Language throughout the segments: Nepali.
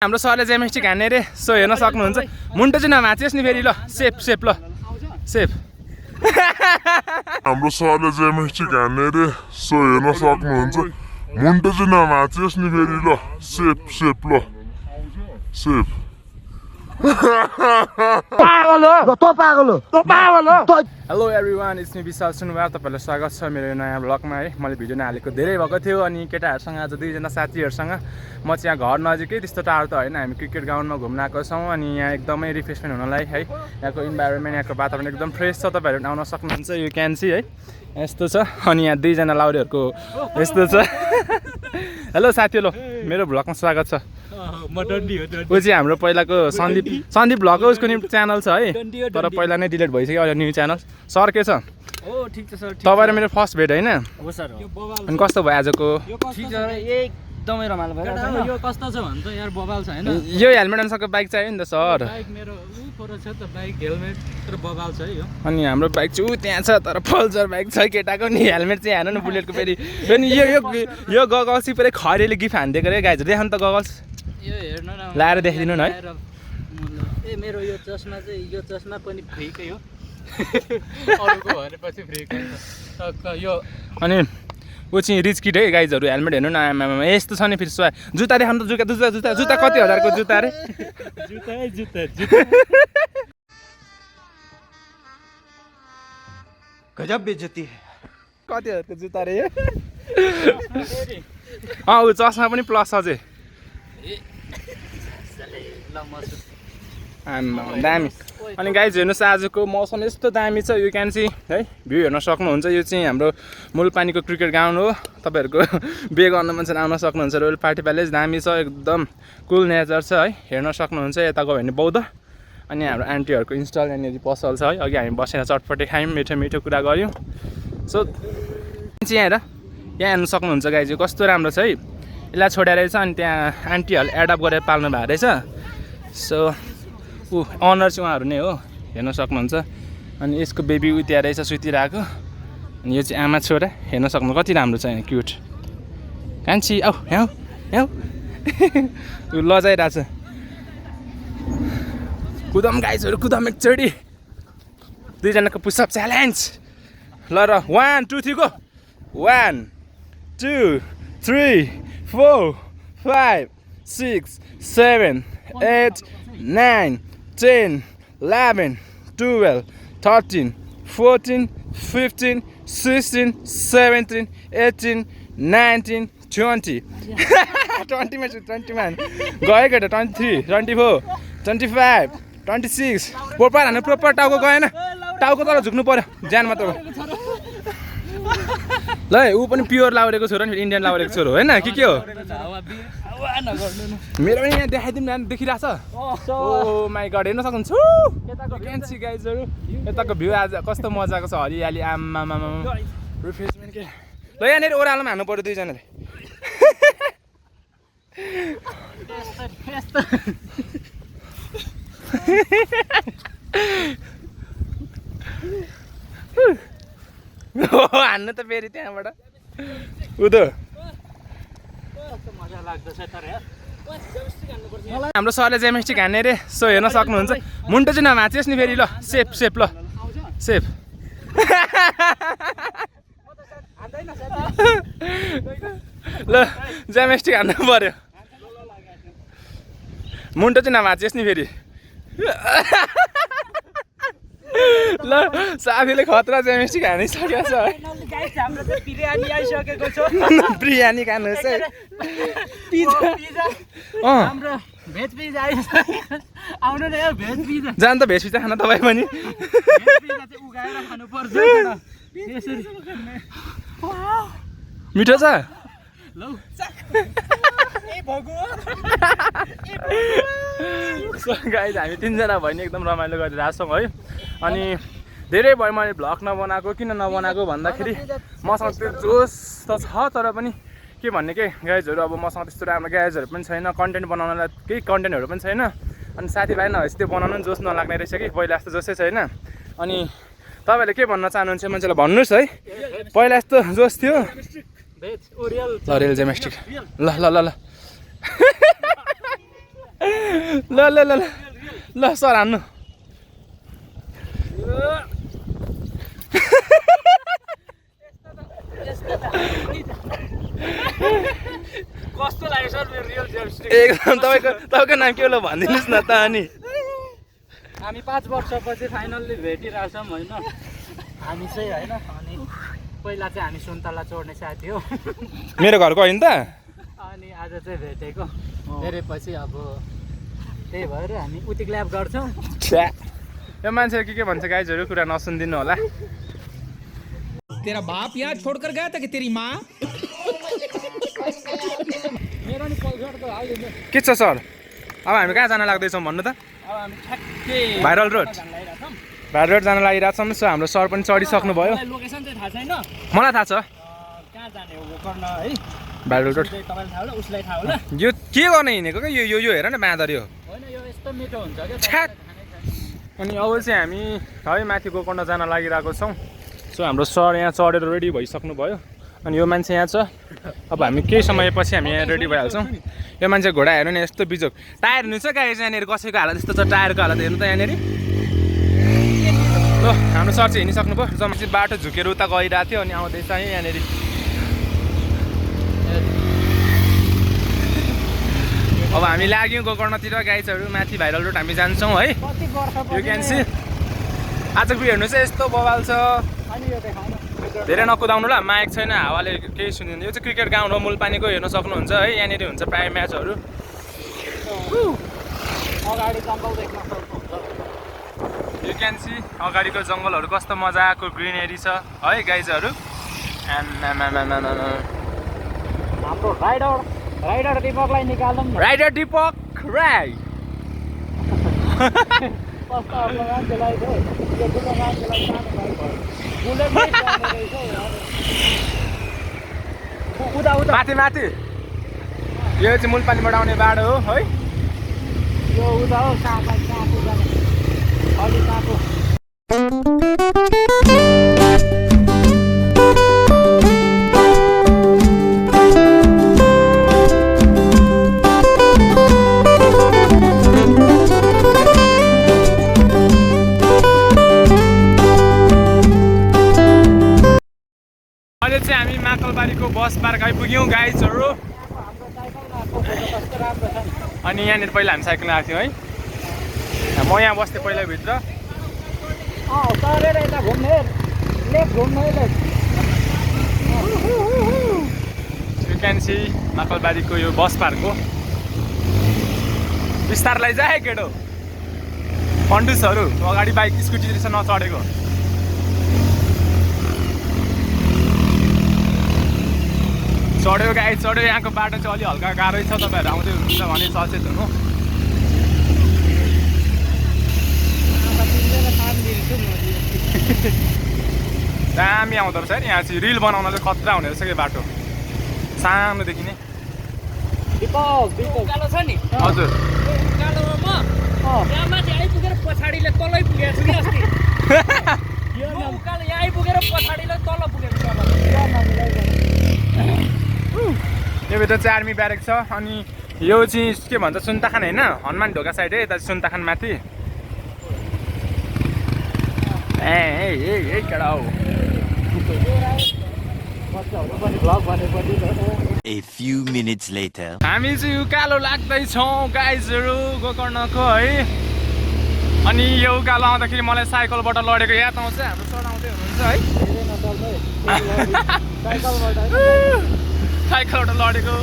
हाम्रो सरले जेमेस्टिक हान्ने रे सो हेर्न सक्नुहुन्छ मुन्टो चाहिँ नमाचियोस् नि फेरि ल सेप सेप ल सेप हाम्रो सरले जेमेस्टिक हान्ने रे सो हेर्न सक्नुहुन्छ मुन्टो चाहिँ नमाचियोस् नि फेरि ल सेप सेप ल सेप पागल हो त पागल हो हेलो एभ्रिवान इट्स मी विशाल सुनवार तपाईँलाई स्वागत छ मेरो नयाँ ब्लगमा है मैले भिडियो नहालेको धेरै भएको थियो अनि केटाहरूसँग आज दुईजना साथीहरूसँग म चाहिँ यहाँ घर नजिकै त्यस्तो टाढो त होइन हामी क्रिकेट ग्राउन्डमा घुम्न आएको छौँ अनि यहाँ एकदमै रिफ्रेसमेन्ट हुनलाई है यहाँको इन्भाइरोमेन्ट यहाँको वातावरण एकदम फ्रेस छ तपाईँहरू आउन सक्नुहुन्छ यु क्यान सी है यस्तो छ अनि यहाँ दुईजना लाउरेहरूको यस्तो छ हेलो साथी हेलो मेरो ब्लगमा स्वागत छ ऊ चाहिँ हाम्रो पहिलाको सन्दीप भ्लग हो उसको निम्ति च्यानल छ है तर पहिला नै डिलिट भइसक्यो अहिले न्यू च्यानल सर के छ ठिक छ सर तपाईँ र मेरो फर्स्ट भेट होइन हो सर अनि कस्तो भयो आजको ठिक छ एकदमै रमाइलो भयो यो कस्तो छ भन्छ यार बबाल छ हैन यो हेलमेट अनुसारको बाइक चाहियो नि त सर बाइक मेरो उ पर छ त बाइक हेलमेट तर बबाल छ है यो अनि हाम्रो बाइक चाहिँ ऊ त्यहाँ छ तर पल्सर बाइक छ केटाको नि हेलमेट चाहिँ हान्नु न बुलेटको फेरि अनि यो गगल्स चाहिँ पुरै खरेले गिफ्ट हानिदिएको रे गाइजहरू देखाउनु त गगल्स यो हेर्न न लाएर देखिदिनु न है ए मेरो यो चस्मा चाहिँ यो चस्मा पनि फ्रीकै हो अरूको भनेपछि फ्रीकै हो यो अनि ऊ चाहिँ रिच किट है गाइजहरू हेलमेट हेर्नु न आमामा यस्तो छ नि फेरि जुत्ता देखाउनु त जुत्ता कति हजारको जुत्ता रे जुत्ता गजब बेइज्जती कति हजारको जुत्ता रे ऊ चस्मा पनि प्लस अझै दामी अनि गाइज हेर्नुहोस् आजको मौसम यस्तो दामी छ यु क्यान सी है भ्यू हेर्न सक्नुहुन्छ यो चाहिँ हाम्रो मूलपानीको क्रिकेट ग्राउन्ड हो तपाईँहरूको बे गर्न मन छ आउन सक्नुहुन्छ रोयल पार्टी प्यालेस दामी छ एकदम कुल नेचर छ है हेर्न सक्नुहुन्छ यता गयो भने बौद्ध अनि हाम्रो आन्टीहरूको इन्स्टल यहाँनिर पसल छ है अघि हामी बसेर चटपटे खायौँ मिठो मिठो कुरा गऱ्यौँ सो चाहिँ यहाँ हेर यहाँ हेर्नु सक्नुहुन्छ गाइज कस्तो राम्रो छ है यसलाई छोडेर रहेछ अनि त्यहाँ आन्टीहरूले एडप्ट गरेर पाल्नु भएको रहेछ सो ऊ अनर चाहिँ उहाँहरू नै हो हेर्न सक्नुहुन्छ अनि यसको बेबी उ त्यहाँ रहेछ सुतिरहेको अनि यो चाहिँ आमा छोरा हेर्न सक्नु कति राम्रो छ यहाँ क्युट कान्छी आऊ यहाँ यहाँ ऊ लजाइरहेछ कुदम गाइजहरू कुदम एकचोटि दुईजनाको पुसअप च्यालेन्ज ल र 1 2 3 गो 1 2 3 4 5 6 7 8 9 10 11 12 13 14 15 16 17 18 19 20 20 मा छु 20 मा गयो केटा 23 24 25 26 प्रोपर हान्नु प्रोपर टाउको गएन टाउको तल झुक्नु पर्यो ज्यान मात्र ल ऊ पनि प्योर लाउरेको छोरो नि इन्डियन लाउरेको छोरो होइन के हो मेरो पनि यहाँ देखाइदिउँ न देखिरहेछ ओ माई गड हेर्न सक्नुहुन्छ क्यान्सी गाइजहरू यताको भ्यू आज कस्तो मजाको छ हरियाली आम्मामा रिफ्रेसमेन्ट के ल यहाँनिर ओह्रालोमा हान्नु पऱ्यो दुईजनाले हान्नु त फेरि त्यहाँबाट उदो हाम्रो सरले जेमेस्टिक हान्ने रे सो हेर्न सक्नुहुन्छ मुन्टो चाहिँ नमाचियोस् नि फेरि ल सेप सेप ल सेप ल जेमेस्टिक हान्नु पर्यो मुन्टो चाहिँ नमाचियोस् नि फेरि ल साथीले खतरा जेमेस्टिक हानिसकेको छ है बिरयानी खानुहोस् है जानु त भेज पिज्जा खान तपाईँ पनि मिठो छ गाइज हामी तिनजना भयो नि एकदम रमाइलो गरिरहेको छौँ है अनि धेरै भयो मैले भ्लग नबनाएको किन नबनाएको भन्दाखेरि मसँग त्यो जोस त छ तर पनि के भन्ने के गाइजहरू अब मसँग त्यस्तो राम्रो गाइजहरू पनि छैन कन्टेन्ट बनाउनलाई केही कन्टेन्टहरू पनि छैन अनि साथीभाइ नभएपछि त्यो बनाउनु पनि जोस नलाग्ने रहेछ कि पहिला जस्तो जोसै छैन अनि तपाईँहरूले के भन्न चाहनुहुन्छ मान्छेलाई भन्नुहोस् है पहिला यस्तो जोस थियो ल रियल जेमेस्टिक ल ल ल ल ल ल ल ल ल सर हान्नु कस्तो लाग्यो सर मेरो रियल जर्सी एकदम तपाईँको नाम के हो ल भनिदिनुहोस् न त अनि हामी 5 वर्षपछि फाइनल्ली भेटिरहेछौँ होइन हामी चाहिँ होइन अनि पहिला चाहिँ हामी सुन्तला चोर्ने साथी हो मेरो घरको होइन त अनि आज चाहिँ भेटेको धेरै पछि अब त्यही भएर हामी उति ल्याब गर्छौँ छ्या यो मान्छेहरू के भन्छ गाइजहरू कुरा नसुनिदिनु होला तेरा बाप यहाँ छोड़कर गया था कि तेरी माँ मेरो नि पल्सरको हालिदिनु के छ सर अब हामी कहाँ जान लाग्दैछौँ भन्नु त अब हामी ठ्याक्कै भाइरल रोड लागिरहेछौँ भाइरल रोड जान लागिरहेछौँ सो हाम्रो सर पनि चढिसक्नु भयो मलाई लोकेसन चाहिँ थाहा छैन मलाई थाहा छ कहाँ जाने हो गोकर्ण है भाइरल रोड चाहिँ तपाईँलाई थाहा होला उसलाई थाहा होला यो के गर्ने हिँडेको क्या यो हेर न बाँदर यो होइन यो यस्तो मिठो हुन्छ क्या छ्याक। अनि अब चाहिँ हामी है माथि गोकर्ण जान लागिरहेको छौँ सो हाम्रो सर यहाँ चढेर रेडी भइसक्नु भयो अनि यो मान्छे यहाँ छ अब हामी केही समयपछि हामी यहाँ रेडी भइहाल्छौँ यो मान्छे घोडा हेर्नु नि यस्तो बिजोक टायर हुनु छ गाडी चाहिँ यहाँनिर कसैको हालत यस्तो छ टायरको हालत हेर्नु त यहाँनिर ल हाम्रो सर चाहिँ हिँडिसक्नु भयो जम्मा चाहिँ बाटो झुकेर उता गइरहेको थियो अनि आउँदैछ है यहाँनिर अब हामी लाग्यौँ गोकर्णतिर गाइजहरू माथि भाइरल रोड हामी जान्छौँ है कति वर्ष यु क्यान सी आजको भ्यू हेर्नु चाहिँ यस्तो बवाल छ अनि यो देखाउनु धेरै नकुदाउनु ल माइक छैन हावाले केही सुनिँदैन यो चाहिँ क्रिकेट ग्राउन्ड हो मुलपानीको हेर्न सक्नुहुन्छ है यहाँनिर हुन्छ प्रायः म्याचहरू अगाडि जङ्गल देख्न सक्नुहुन्छ यु क्यान सी अगाडिको जङ्गलहरू कस्तो मजाको ग्रिनेरी छ है गाइजहरू हाम्रो राइडर दिपकलाई निकालौँ न राइडर दिपक राई कस्तो आफ्नो मान्छेलाई चाहिँ यो ठुलो मान्छेलाई सानो भाइ भयो बुलेटमै जाने रहेछ हौ उता उता माथि माथि यो चाहिँ मुलपानीबाट आउने बाटो हो है यो उता हो साँपु जाने अलि साँपु अहिले चाहिँ हामी माकलबारीको बस पार्क आइपुग्यौँ गाइजहरू हाम्रो साइकलमा कस्तो राम्रो छ नि अनि यहाँनिर पहिला हामी साइकल आएको थियौँ है म यहाँ बस्थेँ पहिला भित्र तरेर यता घुम्ने लेफ्ट घुम्ने लेफ्ट यु क्यान सी माकलबारीको यो बस पार्क हो बिस्तारलाई जाए केटो कन्डुसहरू अगाडि बाइक स्कुटी रहेछ नचढेको चढ्यो गाई चढ्यो यहाँको बाटो चाहिँ अलि हल्का गाह्रै छ तपाईँहरू आउँदै हुनुहुन्छ भने सचेत हुनु दामी आउँदो रहेछ है यहाँ चाहिँ रिल बनाउन चाहिँ खतरा हुने रहेछ कि बाटो सानोदेखि नै उकालो छ नि हजुर उकालोमा म यहाँ माथि आइपुगेर पछाडिले तलै पुगेको छु कि अस्ति यो उकालो यहाँ आइपुगेर पछाडिले तल पुगेको छु यो भित्र चाहिँ आर्मी ब्यारेक छ अनि यो चाहिँ के भन्छ सुन्ताखान होइन हनुमान ढोका साइड है यता सुन्ताखान माथि ए केटा हो A few minutes later. हामी चाहिँ उकालो लाग्दैछौँ गाइजहरू गोकर्णको है अनि यो उकालो आउँदाखेरि मलाई साइकलबाट लडेको याद आउँछ हाम्रो सर आउँदै हुनुहुन्छ है साइकलबाट लडेको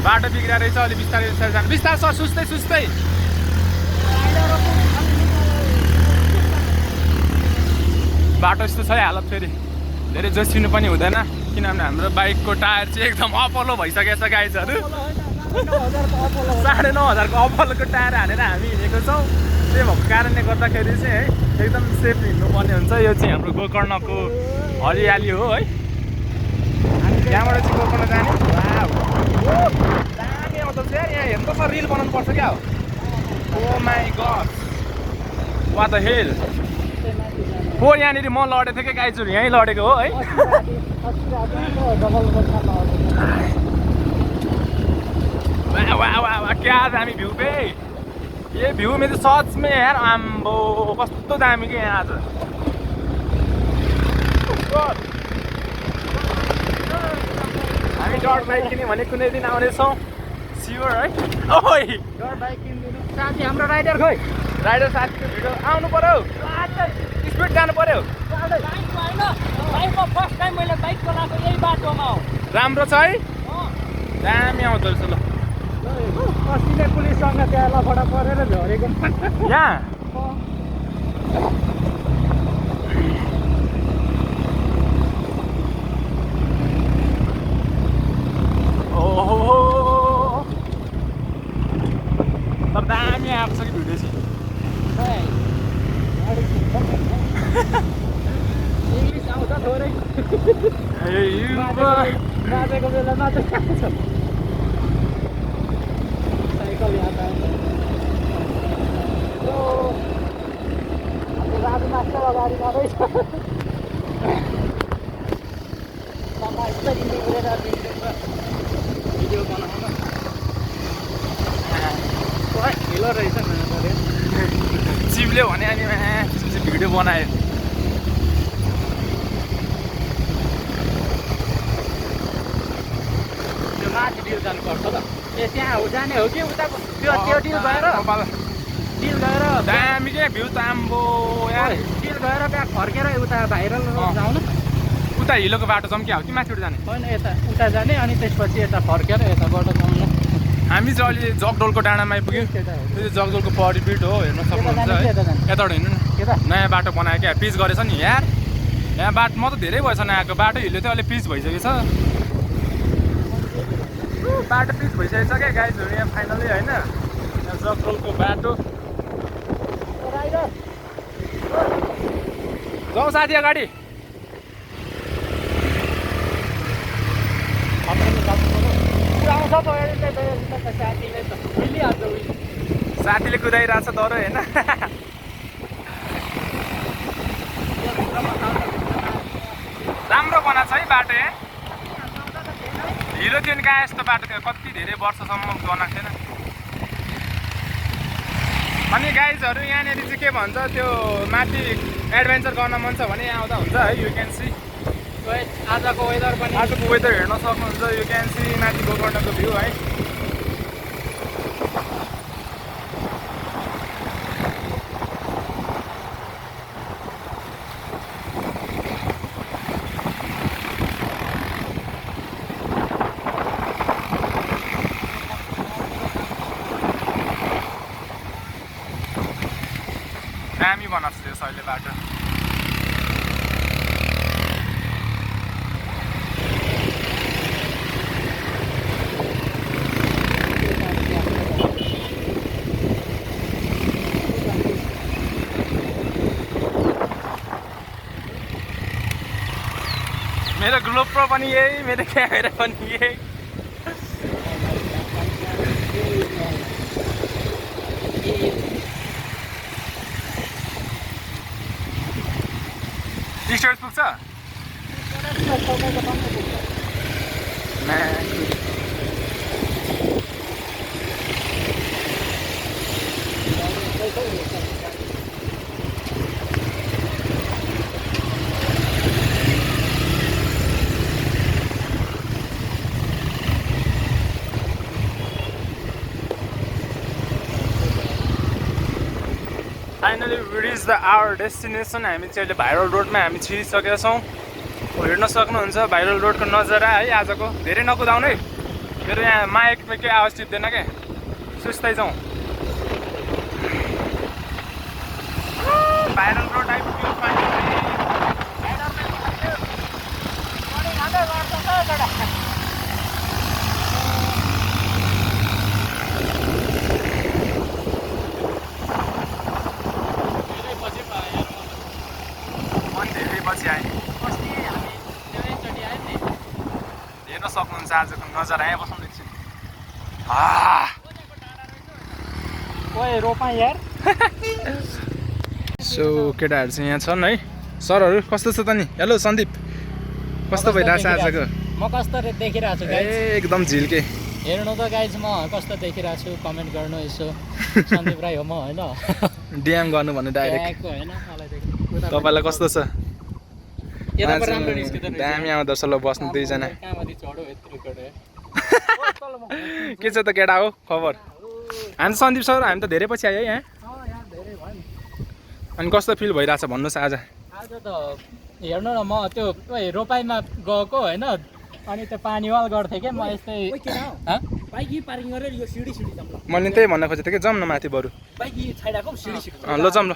बाटो बिग्रिएर रहेछ अलि बिस्तारै बिस्तारै जानु बिस्तार सर सुस्तै सुस्तै बाटो यस्तो छ है हालत फेरि धेरै जोसिनु पनि हुँदैन किनभने हाम्रो बाइकको टायर चाहिँ एकदम अपल्लो भइसकेको छ गाइजहरू 9,500को अपल्लोको टायर हालेर हामी हिँडेको छौँ त्यही भएको कारणले गर्दाखेरि चाहिँ है एकदम सेफ हिँड्नुपर्ने हुन्छ यो चाहिँ हाम्रो गोकर्णको हरियाली हो है यहाँबाट चाहिँ गोकर्ण जाने दामी आउँछ यार यहाँ हेर्नुपर्छ रिल बनाउनु पर्छ क्या हो oh my god what the hell हो यहाँनिर म लडेको थिएँ क्या गाइजहरू यहीँ लडेको हो है वाह वाह वाह वाह क्या दामी भ्यू बे ये भ्यू में तो सच में यार आम्बो कस्तो दामी के यहाँ आज हामी डट बाइक किन्यो भने कुनै दिन आउनेछौँ स्योर है ओइ डर बाइक किन्दिनु साथी हाम्रो राइडर खोइ राइडर साथीको भिडियो आउनु पर्यो स्पिड जानु पर्यो बाइकमा होइन बाइकमा फर्स्ट टाइम मैले बाइक चलाएको यही बाटोमा हो राम्रो छ है दामी आउँदो रहेछ ल अस्ति नै पुलिससँग त्यहाँ लफडा परेर झरेको यहाँ ओहो तर दामी आएको छ कि भिडियो चाहिँ इङ्ग्लिस आउँछ थोरै नाचेको बेलामा त आउँछ साइकल यात्रा राजु मास्टर अगाडि जाँदैछ भिडियो बनाउन हिलो रहेछ चिप्ल्यो भने अनि त्यसपछि भिडियो बनायो त्यो माथि डिल जानुपर्छ त ए त्यहाँ हो जाने हो कि उता त्यो डिल गएर दामी के भ्यू त आम्बो यार डिल गएर त्यहाँ फर्केर उता भाइरल जाउँ न उता हिलोको बाटो जाउँ कि हो कि माथिबाट जाने होइन यता उता जाने अनि त्यसपछि यता फर्केर यताबाट जाउँ न हामी चाहिँ अहिले जगडोलको डाँडामा आइपुग्यौँ त्यो चाहिँ जगडोलको परिपिट हो हेर्न सक्नुहुन्छ है यताबाट हिँड्नु न नयाँ बाटो बनायो क्या पिच गरेछ नि यार यहाँ बाटो म त धेरै भएछ नआएको बाटो हिलो थियो अहिले पिच भइसकेको छ बाटो पिच भइसकेको छ क्या गाइजहरू यहाँ फाइनली होइन यहाँ जगडोलको बाटो जाउँ साथी अगाडि साथीले कुदाइरहेछ डर होइन राम्रो बनाएको छ है बाटो यहाँ हिलो थियो नि कहाँ यस्तो बाटो थियो कति धेरै वर्षसम्म बनाएको थिएन अनि गाइजहरू यहाँनिर चाहिँ के भन्छ त्यो माथि एडभेन्चर गर्न मन छ भने यहाँ आउँदा हुन्छ है यु क्यान सी आजको वेदर पनि आजको वेदर हेर्न सक्नुहुन्छ यु क्यान सी माथि गोकर्णको भ्यू है दामी बनाएको छ त्यो सहिले बाटो मेरो ग्लोप्रो पनि यही मेरो क्यामेरा पनि यही टी-शर्ट पुग्छ finally reach the our destination हामी चाहिँ अहिले भाइरल रोडमा हामी छिरिसकेका छौँ हेर्न सक्नुहुन्छ भाइरल रोडको नजारा है आजको धेरै नकुदाउनु है मेरो यहाँ माइकमा केही आवाज टिप्दैन क्या सुस्तै जाउँ भाइरल रोड आइपुग्यो पछि आएँ हेर्न सक्नुहुन्छ आजको नजारा यहाँ बस्नु एकछिन रोपा यार सो केटाहरू चाहिँ यहाँ छन् है सरहरू कस्तो छ त नि हेलो सन्दीप कस्तो भइरहेछ आजको म कस्तो देखिरहेको छु ए एकदम झिल्के हेर्नु त गाइज म कस्तो देखिरहेको छु कमेन्ट गर्नु यसो सन्दीप राई हो म होइन डिएम गर्नु भने डाइरेक्ट ट्यागको होइन मलाई देखि तपाईँलाई कस्तो छ यता पर राम्रो निस्किँदैन दामी आउँदो रहेछ ल बस्नु दुईजना कहाँमाथि चढो यत्रो चढो के छ त केटा हो खबर हामी त सन्दीप सर हामी त धेरै पछि आयो है यहाँ यहाँ धेरै भयो नि अनि कस्तो फिल भइरहेछ भन्नुहोस् आज आज त हेर्नु न म त्यो रोपाइमा गएको होइन अनि त्यो पानी वाल गर्थेँ क्या म यस्तै बाइक यी पार्किङ गरेर यो सिडी जाऊँ ल मैले त्यही भन्न खोजेको थिएँ कि जाउँ न माथि बरु बाइक यी छाइरहेको सिडी ल जाउँ ल